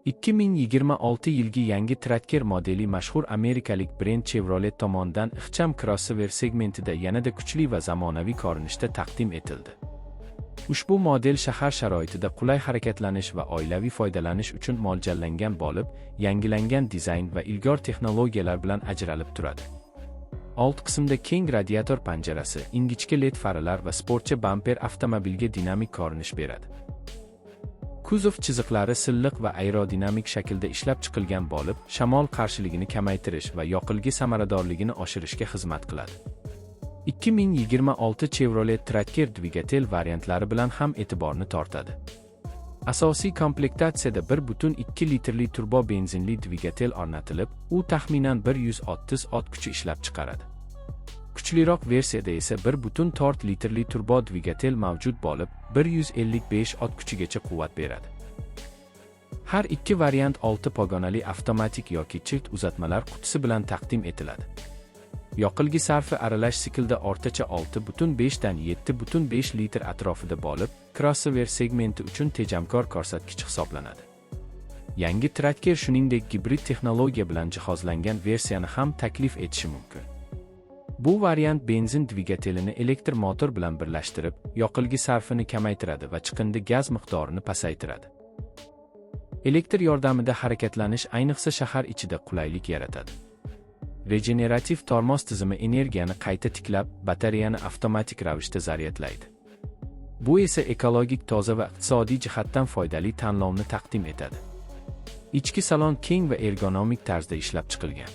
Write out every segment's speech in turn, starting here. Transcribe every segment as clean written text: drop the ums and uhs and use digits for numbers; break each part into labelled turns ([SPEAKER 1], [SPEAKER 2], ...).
[SPEAKER 1] 2026 yilgi yangi Tracker modeli mashhur amerikalik brend Chevrolet tomonidan ixcham crossover segmentida yanada kuchli va zamonaviy ko'rinishda taqdim etildi. Ushbu model shahar sharoitida qulay harakatlanish va oilaviy foydalanish uchun mo'ljallangan bo'lib, yangilangan dizayn va ilg'or texnologiyalar bilan ajralib turadi. Old qismda keng radiator panjarasi, ingichka LED farlar va sportcha bamper avtomobilga dinamik ko'rinish beradi. Kuzov chiziqlari silliq va aerodinamik shaklda ishlab chiqilgan bo'lib, shamol qarshiligini kamaytirish va yoqilg'i samaradorligini oshirishga xizmat qiladi. 2026 Chevrolet Tracker dvigatel variantlari bilan ham e'tiborni tortadi. Asosiy komplektatsiyada 1.2 litrli turbo benzinli dvigatel o'rnatilib, u taxminan 130 ot kuchi ishlab chiqaradi. Kuchliroq versiyada esa 1.4 litrli turbo dvigatel mavjud bo'lib, 155 ot kuchigacha quvvat beradi. Har ikki variant 6 pogonali avtomatik yoki chirt uzatmalar qutisi bilan taqdim etiladi. Yoqilg'i sarfi aralash siklda o'rtacha 6.5 dan 7.5 litr atrofida bo'lib, crossover segmenti uchun tejamkor ko'rsatkich hisoblanadi. Yangi Tracker shuningdek gibrid texnologiya bilan jihozlangan versiyani ham taklif etishi mumkin. Bu variant benzin dvigatelini elektr motor bilan birlashtirib, yoqilg'i sarfini kamaytiradi va chiqindi gaz miqdorini pasaytiradi. Elektr yordamida harakatlanish ayniqsa shahar ichida qulaylik yaratadi. Regenerativ tormoz tizimi energiyani qayta tiklab, batareyani avtomatik ravishda zaryadlaydi. Bu esa ekologik toza va iqtisodiy jihatdan foydali tanlovni taqdim etadi. Ichki salon keng va ergonomik tarzda ishlab chiqilgan.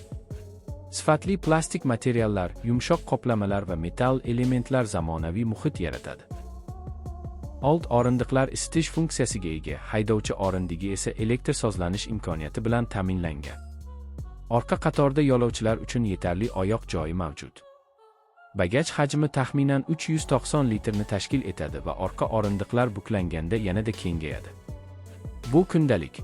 [SPEAKER 1] Sifatli plastik materiallar, yumshoq qoplamalar va metall elementlar zamonaviy muhit yaratadi. Old o'rindiqlar isitish funksiyasiga ega, haydovchi o'rindigi esa elektr sozlanish imkoniyati bilan ta'minlangan. Orqa qatorda yo'lovchilar uchun yetarli oyoq joyi mavjud. Bagaj hajmi taxminan 390 litrni tashkil etadi va orqa o'rindiqlar buklanganda yanada kengayadi. Bu kundalik.